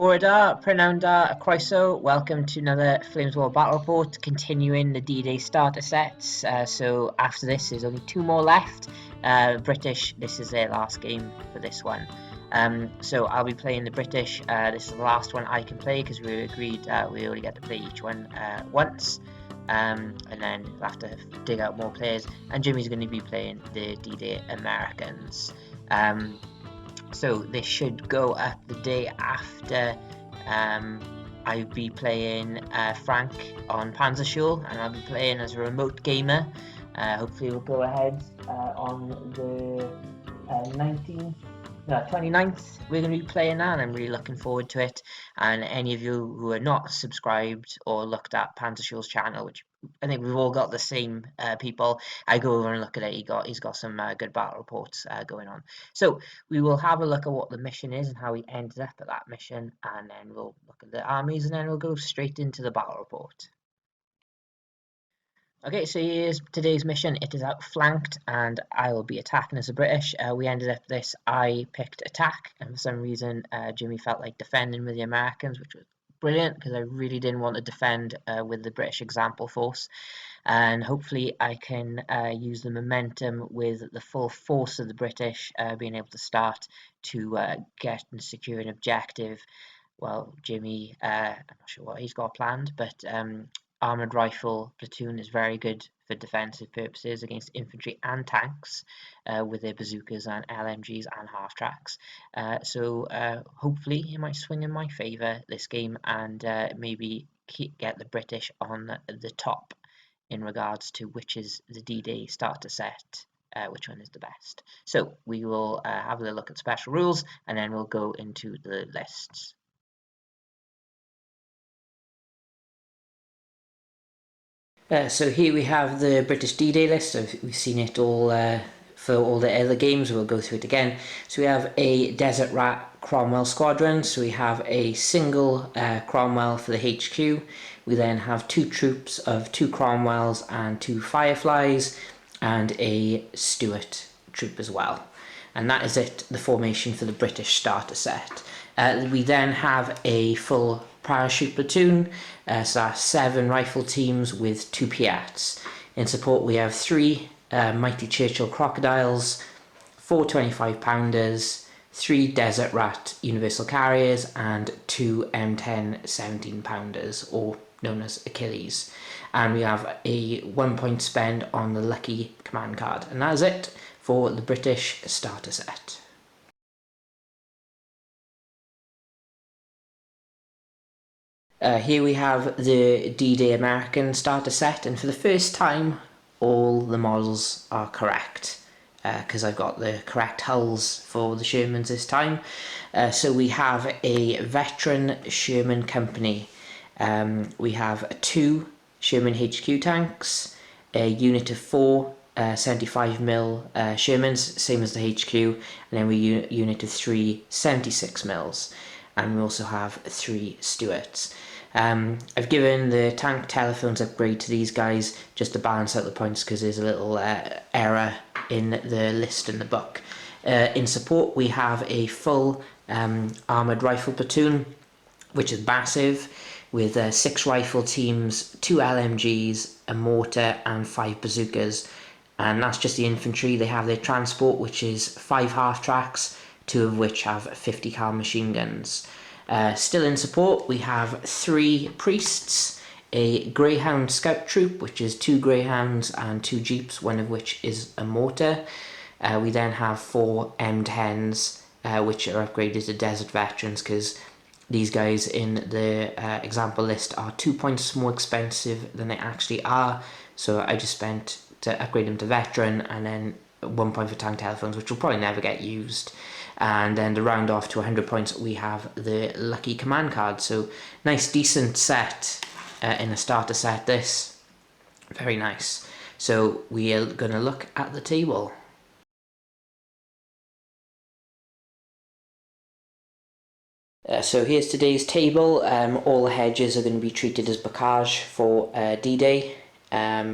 Bore Prenanda, Croeso, welcome to another Flames War Battle Report, continuing the D-Day starter sets. So after this, there's only two more left. British, this is their last game for this one. So I'll be playing the British. This is the last one I can play because we agreed we only get to play each one once. And then we'll have to dig out more players. And Jimmy's going to be playing the D-Day Americans. So this should go up the day after I'll be playing Frank on Panzerschule, and I'll be playing as a remote gamer. Hopefully we'll go ahead on the 29th. We're going to be playing that, and I'm really looking forward to it. And any of you who are not subscribed or looked at Panzerschule's channel, which I think we've all got the same people, I go over and look at it. He's got some good battle reports going on. So we will have a look at what the mission is and how he ended up at that mission, and then we'll look at the armies, and then we'll go straight into the battle report. Okay, so here's today's mission. It is outflanked, and I will be attacking as a British. We ended up this. I picked attack, and for some reason, Jimmy felt like defending with the Americans, which was brilliant because I really didn't want to defend with the British example force. And hopefully, I can use the momentum with the full force of the British being able to start to get and secure an objective. Well, Jimmy, I'm not sure what he's got planned, but armoured rifle platoon is very good for defensive purposes against infantry and tanks with their bazookas and LMGs and half-tracks. So hopefully it might swing in my favour this game, and maybe get the British on the top in regards to which is the D-Day starter set. Which one is the best. So we will have a look at special rules, and then we'll go into the lists. So here we have the British D-Day list. We've seen it all for all the other games. We'll go through it again. So we have a Desert Rat Cromwell squadron. So we have a single Cromwell for the HQ. We then have two troops of 2 Cromwells and 2 Fireflies, and a Stuart troop as well. And that is it, the formation for the British starter set. We then have a full parachute platoon, so that's 7 rifle teams with 2 Piats. In support we have 3 Mighty Churchill Crocodiles, 4 25-pounders, 3 Desert Rat Universal Carriers, and 2 M10 17-pounders, or known as Achilles. And we have a 1 point spend on the lucky command card. And that is it for the British starter set. Here we have the D-Day American starter set, and for the first time all the models are correct because I've got the correct hulls for the Shermans this time. So we have a veteran Sherman company. We have 2 Sherman HQ tanks, a unit of 4 75mm Shermans, same as the HQ, and then we unit of 3 76mm, and we also have 3 Stuarts. I've given the tank telephones upgrade to these guys just to balance out the points because there's a little error in the list in the book. In support we have a full armoured rifle platoon, which is massive, with 6 rifle teams, 2 LMGs, a mortar and 5 bazookas. And that's just the infantry. They have their transport, which is 5 half-tracks, 2 of which have 50 cal machine guns. Still in support we have 3 priests, a Greyhound scout troop, which is 2 Greyhounds and 2 Jeeps, one of which is a mortar. We then have 4 M10s, which are upgraded to Desert Veterans because these guys in the example list are 2 points more expensive than they actually are. So I just spent to upgrade them to Veteran, and then 1 point for tank telephones, which will probably never get used. And then to round off to 100 points we have the lucky command card. So nice decent set in a starter set, this. Very nice. So we are going to look at the table. So here's today's table. All the hedges are going to be treated as bocage for D-Day.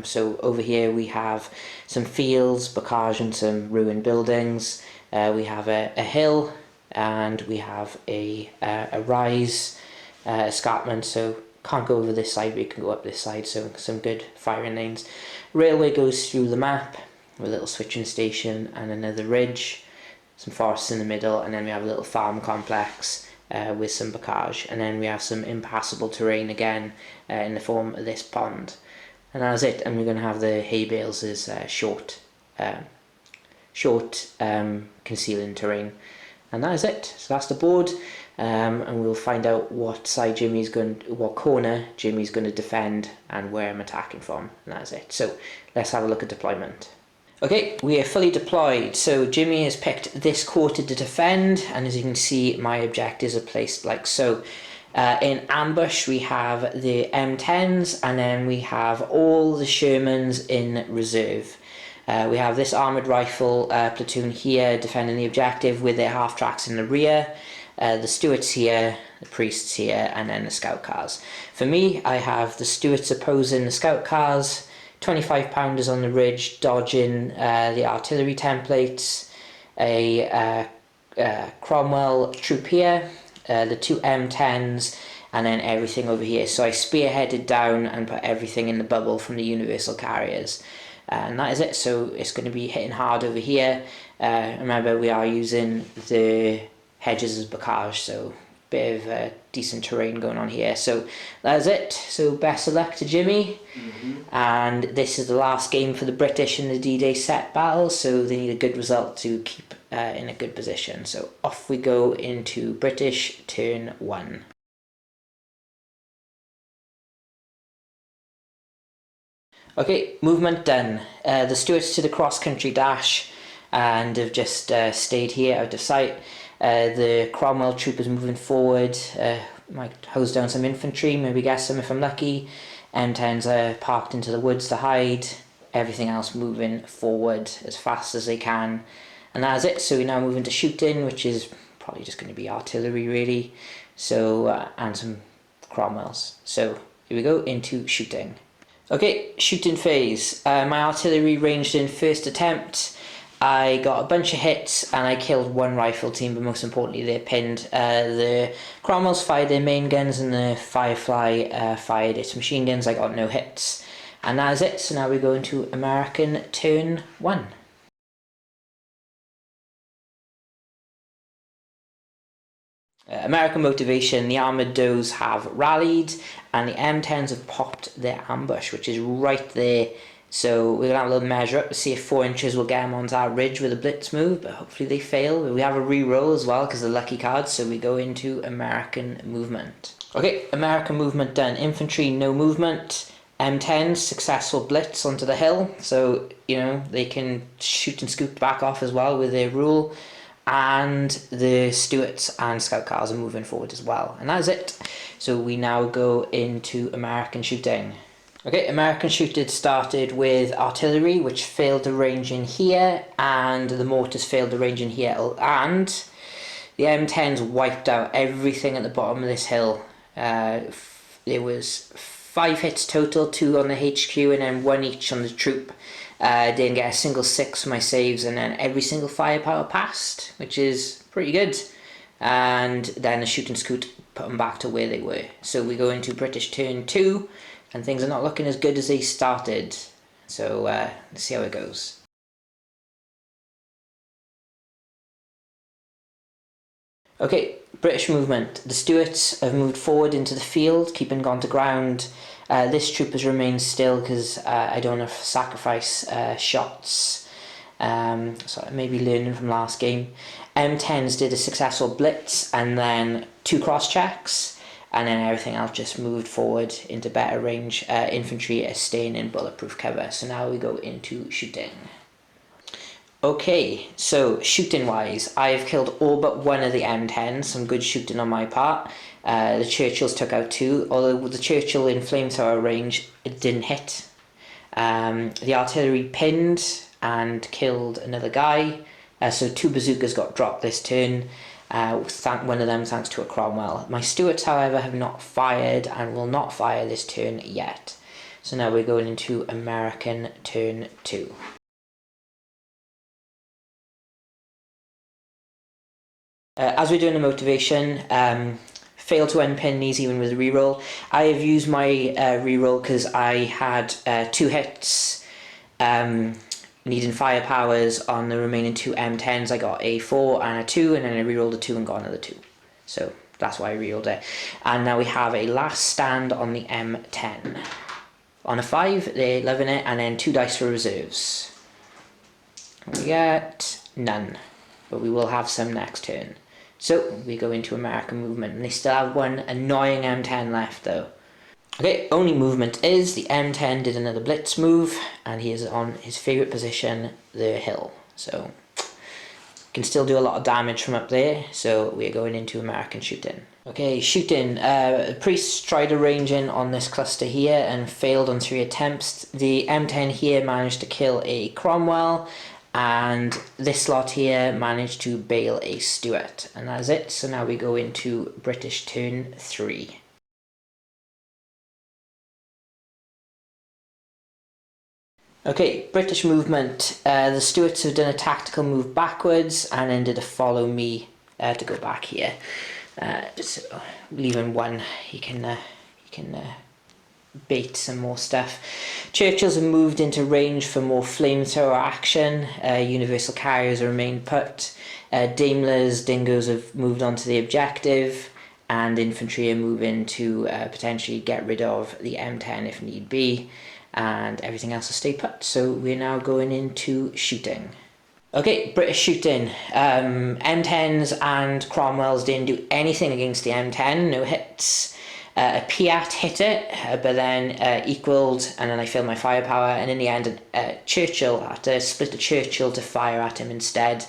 So over here we have some fields, bocage and some ruined buildings. We have a hill, and we have a rise escarpment, so can't go over this side, but you can go up this side, so some good firing lanes. Railway goes through the map with a little switching station and another ridge, some forests in the middle, and then we have a little farm complex with some bocage, and then we have some impassable terrain again in the form of this pond. And that's it, and we're going to have the hay bales as short concealing terrain. And that is it. So that's the board, and we'll find out what side what corner Jimmy's going to defend and where I'm attacking from, and that's it. So let's have a look at deployment. Okay, we are fully deployed. So Jimmy has picked this quarter to defend, and as you can see, my objectives are placed like so. In ambush, we have the M10s, and then we have all the Shermans in reserve. We have this armoured rifle platoon here defending the objective with their half tracks in the rear, the Stuarts here, the priests here, and then the scout cars. For me, I have the Stuarts opposing the scout cars, 25 pounders on the ridge dodging the artillery templates, a Cromwell troop here, the two M10s, and then everything over here. So I spearheaded down and put everything in the bubble from the universal carriers. And that is it. So it's going to be hitting hard over here. Remember, we are using the hedges as bocage, so a bit of decent terrain going on here. So that is it. So best of luck to Jimmy. And this is the last game for the British in the D-Day set battle, so they need a good result to keep in a good position. So off we go into British turn 1. Okay, movement done. The Stuarts to the cross-country dash and have just stayed here out of sight. The Cromwell troop is moving forward. Might hose down some infantry, maybe get some if I'm lucky. M10s are parked into the woods to hide. Everything else moving forward as fast as they can. And that's it. So we now move into shooting, which is probably just going to be artillery really. So, and some Cromwells. So here we go into shooting. Okay, shooting phase. My artillery ranged in first attempt. I got a bunch of hits and I killed one rifle team, but most importantly they're pinned. The Cromwells fired their main guns and the Firefly fired its machine guns. I got no hits. And that is it. So now we go into American turn 1. American motivation, the armoured does have rallied and the M10s have popped their ambush, which is right there. So we're going to have a little measure up to see if 4 inches will get them onto our ridge with a blitz move, but hopefully they fail. We have a re-roll as well because they're lucky cards, so we go into American movement. Okay, American movement done. Infantry, no movement. M10s, successful blitz onto the hill, so, you know, they can shoot and scoop back off as well with their rule. And the Stuarts and scout cars are moving forward as well. And that is it. So we now go into American shooting. Okay, American shooting started with artillery, which failed the range in here, and the mortars failed the range in here, and the M10s wiped out everything at the bottom of this hill. There was 5 hits total, 2 on the HQ and then 1 each on the troop. Didn't get a single 6 for my saves, and then every single firepower passed, which is pretty good. And then the shoot and scoot put them back to where they were. So we go into British turn 2, and things are not looking as good as they started. So let's see how it goes. Okay, British movement. The Stuarts have moved forward into the field, keeping gone to ground. This troop has remained still because I don't want to sacrifice shots. So maybe learning from last game. M10s did a successful blitz and then 2 cross checks, and then everything else just moved forward into better range. Infantry is staying in bulletproof cover. So now we go into shooting. Okay, so shooting wise, I've killed all but 1 of the M10s, some good shooting on my part. The Churchills took out 2, although the Churchill in flamethrower range, it didn't hit. The artillery pinned and killed another guy, so 2 bazookas got dropped this turn, one of them thanks to a Cromwell. My Stuarts, however, have not fired and will not fire this turn yet. So now we're going into American turn 2. As we're doing the motivation, fail to unpin these even with a reroll. I have used my reroll because I had 2 hits needing firepowers on the remaining 2 M10s. I got a 4 and a 2, and then I rerolled a 2 and got another 2. So that's why I rerolled it. And now we have a last stand on the M10. On a 5, they're loving it, and then 2 dice for reserves. We get none, but we will have some next turn. So we go into American movement, and they still have one annoying M10 left though. Okay, only movement is the M10 did another blitz move, and he is on his favourite position, the hill. So can still do a lot of damage from up there, so we're going into American shooting. Okay, shooting. Priest tried to range in on this cluster here and failed on 3 attempts. The M10 here managed to kill a Cromwell, and this slot here managed to bail a Stuart, and that's it. So now we go into British turn 3. Okay, British movement. The Stuarts have done a tactical move backwards and then did a follow me to go back here. So leaving one, he can bait some more stuff. Churchills have moved into range for more flamethrower action. Universal carriers remain put. Daimlers, Dingoes have moved on to the objective, and infantry are moving to potentially get rid of the M10 if need be, and everything else will stay put. So we're now going into shooting. Okay, British shooting. M10s and Cromwells didn't do anything against the M10, no hits. A Piat hit it, but then equalled, and then I filled my firepower, and in the end Churchill had to split a Churchill to fire at him instead.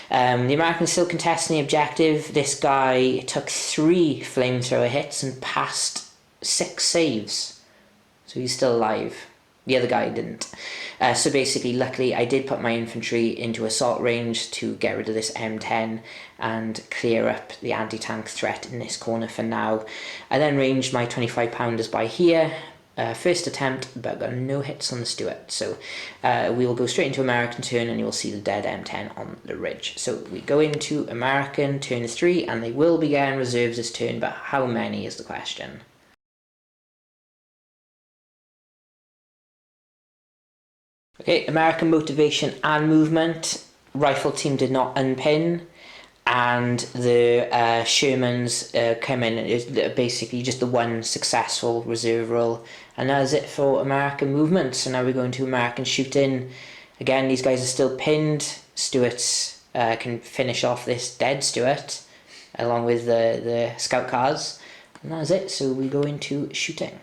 The Americans still contesting the objective. This guy took 3 flamethrower hits and passed 6 saves, so he's still alive. The other guy didn't. So basically, luckily, I did put my infantry into assault range to get rid of this M10 and clear up the anti-tank threat in this corner for now. I then ranged my 25 pounders by here. First attempt, but got no hits on the Stuart. So we will go straight into American turn, and you will see the dead M10 on the ridge. So we go into American turn 3, and they will be getting reserves this turn, but how many is the question. Okay, American motivation and movement. Rifle team did not unpin, and the Shermans come in. It's basically just the one successful reserve roll, and that is it for American movement. So now we're going to American shooting. Again, these guys are still pinned. Stuarts can finish off this dead Stuart along with the scout cars, and that is it. So we go into shooting.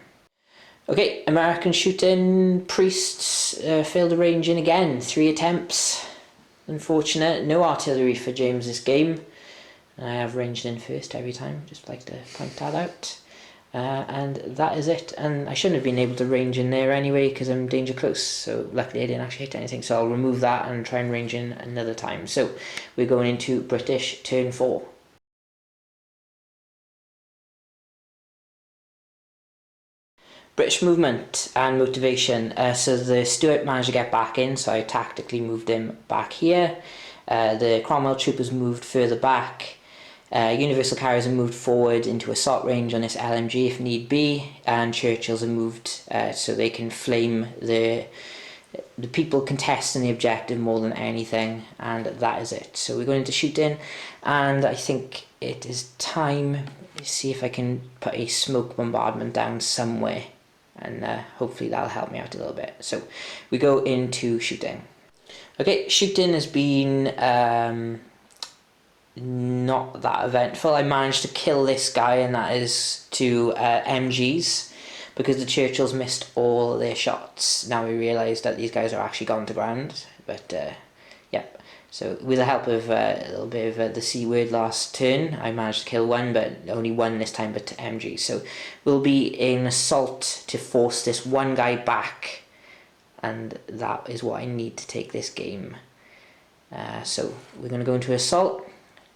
Okay, American shooting. Priests failed to range in again. 3 attempts. Unfortunate. No artillery for James this game. I have ranged in first every time. Just like to point that out. And that is it. And I shouldn't have been able to range in there anyway because I'm danger close. So luckily I didn't actually hit anything. So I'll remove that and try and range in another time. So we're going into British turn 4. British movement and motivation. So the Stuart managed to get back in, so I tactically moved him back here. The Cromwell troopers moved further back. Universal carriers have moved forward into assault range on this LMG if need be, and Churchills have moved so they can flame the people contesting the objective more than anything, and that is it. So we're going to shooting, and I think it is time to see if I can put a smoke bombardment down somewhere, and hopefully that'll help me out a little bit. So we go into shooting. Okay, shooting has been not that eventful. I managed to kill this guy, and that is to MGs, because the Churchills missed all their shots. Now we realise that these guys are actually gone to ground, but yeah. So with the help of a little bit of the C word last turn, I managed to kill one, but only one this time, but to MG. So we'll be in assault to force this one guy back, and that is what I need to take this game. So we're going to go into assault,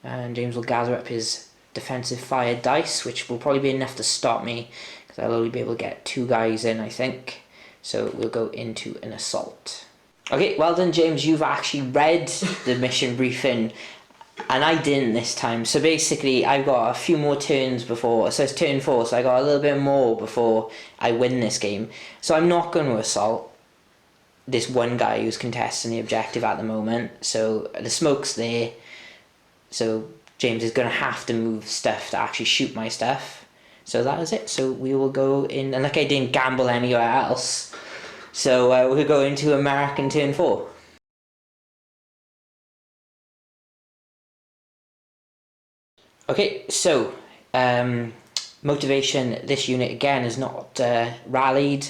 and James will gather up his defensive fire dice, which will probably be enough to stop me, because I'll only be able to get 2 guys in, I think. So we'll go into an assault. Okay, well done, James. You've actually read the mission briefing And I didn't this time. So basically, I've got a few more turns before. So it's turn 4, so I got a little bit more before I win this game. So I'm not going to assault this one guy who's contesting the objective at the moment. So the smoke's there. So James is going to have to move stuff to actually shoot my stuff. So that is it. So we will go in, and like I didn't gamble anywhere else. So we'll go into American turn 4. Okay, so motivation, this unit again is not rallied,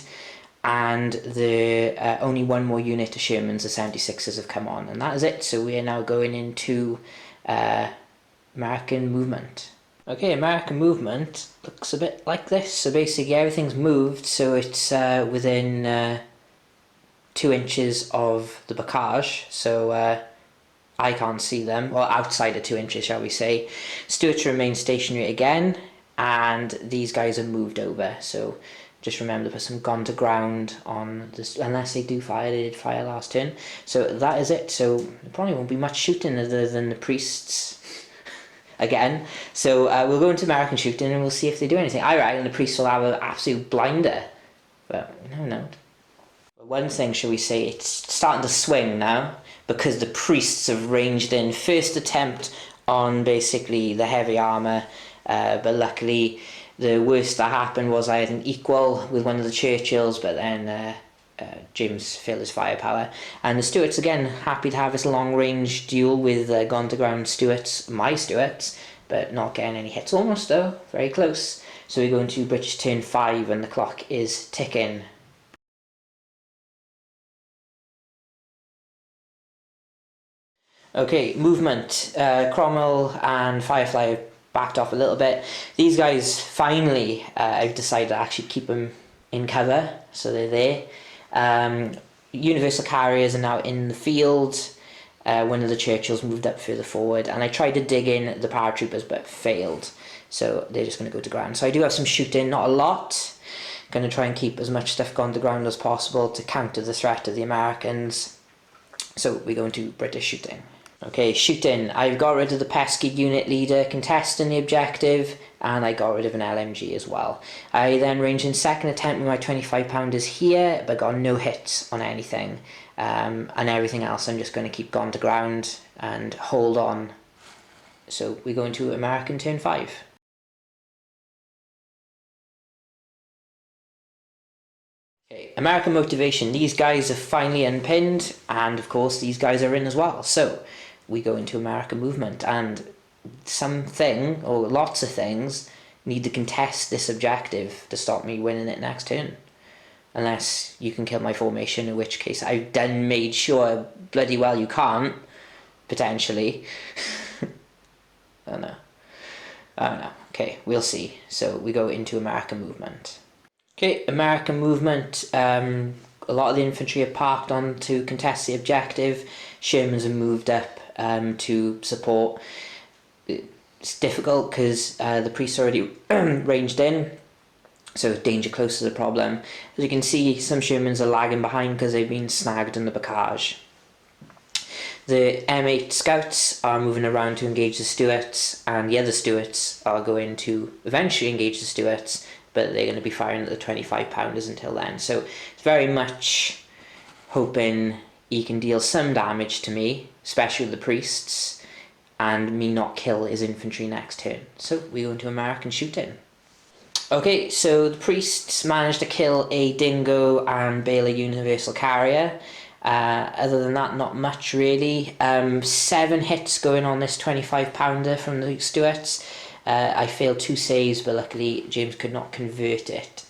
and the only one more unit of Shermans, the 76ers, have come on, and that is it. So we are now going into American movement. Okay, American movement looks a bit like this. So basically everything's moved, so it's within 2 inches of the bocage, so I can't see them, or outside of 2 inches, shall we say. Stuarts remain stationary again, and these guys are moved over. So just remember to put some gone to ground on this, unless they do fire. They did fire last turn. So that is it. So there probably won't be much shooting other than the priests again. So we'll go into American shooting and we'll see if they do anything. I reckon the priests will have an absolute blinder, but no. One thing, shall we say, it's starting to swing now, because the priests have ranged in. First attempt on basically the heavy armour, but luckily the worst that happened was I had an equal with one of the Churchills, but then James filled his firepower. And the Stuarts, again, happy to have this long range duel with gone to ground Stuarts, my Stuarts, but not getting any hits almost though, very close. So we go into British turn 5 and the clock is ticking. Okay, movement. Cromwell and Firefly have backed off a little bit. These guys, finally, I've decided to actually keep them in cover, so they're there. Universal carriers are now in the field. One of the Churchills moved up further forward, and I tried to dig in the paratroopers but failed. So they're just going to go to ground. So I do have some shooting, not a lot. Going to try and keep as much stuff gone to ground as possible to counter the threat of the Americans. So we go into British shooting. Okay, shooting. I've got rid of the pesky unit leader contesting the objective, and I got rid of an LMG as well. I then ranged in second attempt with my 25 pounders here, but got no hits on anything. And everything else I'm just going to keep gone to ground and hold on. So we go into American turn 5. Okay, American motivation. These guys are finally unpinned, and of course these guys are in as well. So we go into American movement, and something, or lots of things, need to contest this objective to stop me winning it next turn. Unless you can kill my formation, in which case I've made sure bloody well you can't, potentially. Oh no. Okay, we'll see. So we go into American movement. Okay, American movement. A lot of the infantry are parked on to contest the objective. Shermans have moved up to support. It's difficult because the priests are already ranged in, so danger close is a problem. As you can see, some Shermans are lagging behind because they've been snagged in the bocage. The M8 scouts are moving around to engage the Stuarts, and the other Stuarts are going to eventually engage the Stuarts, but they're going to be firing at the 25 pounders until then. So it's very much hoping he can deal some damage to me, especially with the priests, and me not kill his infantry next turn. So we go into American shooting. Okay, so the priests managed to kill a dingo and bail a universal carrier. Other than that, not much really. 7 hits going on this 25 pounder from the Stuarts. I failed 2 saves, but luckily James could not convert it.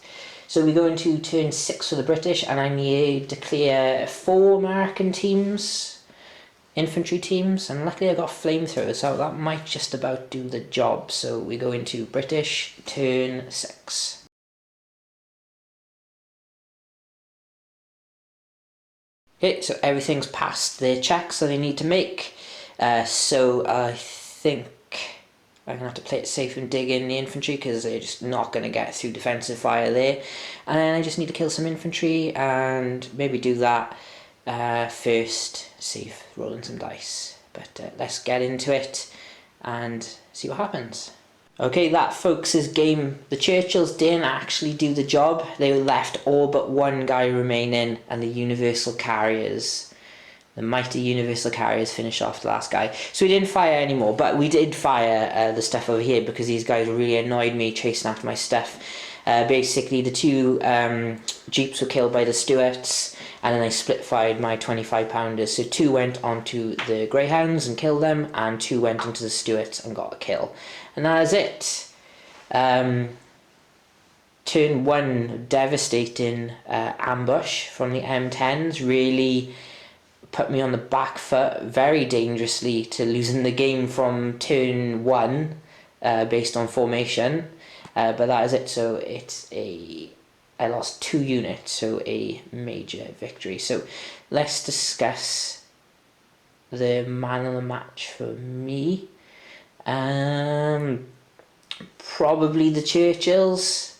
So we go into turn 6 for the British, and I need to clear 4 American teams, infantry teams, and luckily I got flamethrowers, so that might just about do the job. So we go into British turn 6. Okay, so everything's passed the checks that I need to make. So I think I'm going to have to play it safe and dig in the infantry, because they're just not going to get through defensive fire there. And then I just need to kill some infantry and maybe do that first, save rolling some dice. But let's get into it and see what happens. Okay, that folks is game. The Churchills didn't actually do the job. They left all but one guy remaining, and the Universal Carriers, the mighty Universal Carriers, finished off the last guy. So we didn't fire anymore, but we did fire the stuff over here because these guys really annoyed me chasing after my stuff. Basically, the two Jeeps were killed by the Stuarts, and then I split fired my 25 pounders. So 2 went onto the Greyhounds and killed them, and 2 went into the Stuarts and got a kill. And that is it. Turn 1, devastating ambush from the M10s really put me on the back foot very dangerously to losing the game from turn 1 based on formation. But that is it. So I lost 2 units, so a major victory. So let's discuss the man of the match for me. Probably the Churchills,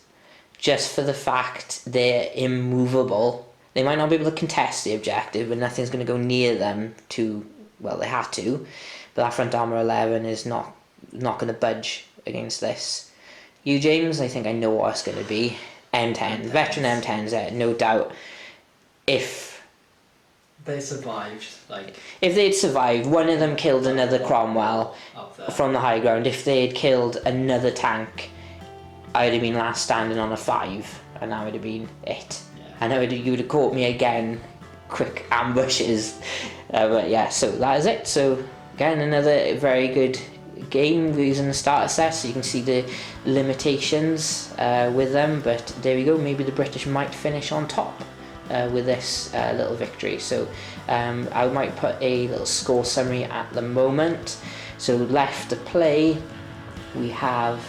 just for the fact they're immovable. They might not be able to contest the objective, but nothing's going to go near them to, well, they had to, but that front armour 11 is not going to budge against this. You, James, I think I know what it's going to be. M10, veteran M10s there, no doubt. If they survived, if they'd survived, one of them killed another Cromwell from the high ground. If they'd killed another tank, I'd have been last standing on a 5, and that would have been it. Yeah. And you would have caught me again, quick ambushes. But yeah, so that is it. So again, another very good game using the starter set, so you can see the limitations with them. But there we go. Maybe the British might finish on top with this little victory. So I might put a little score summary at the moment. So left to play, we have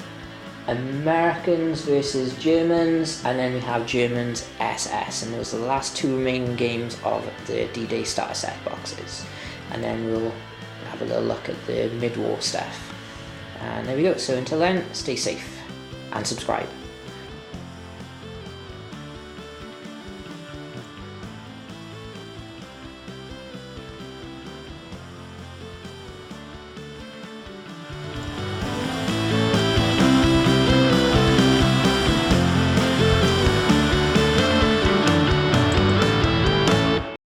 Americans versus Germans, and then we have Germans SS, and those are the last 2 remaining games of the D-Day starter set boxes. And then we'll have a little look at the mid-war stuff. And there we go. So until then, stay safe and subscribe.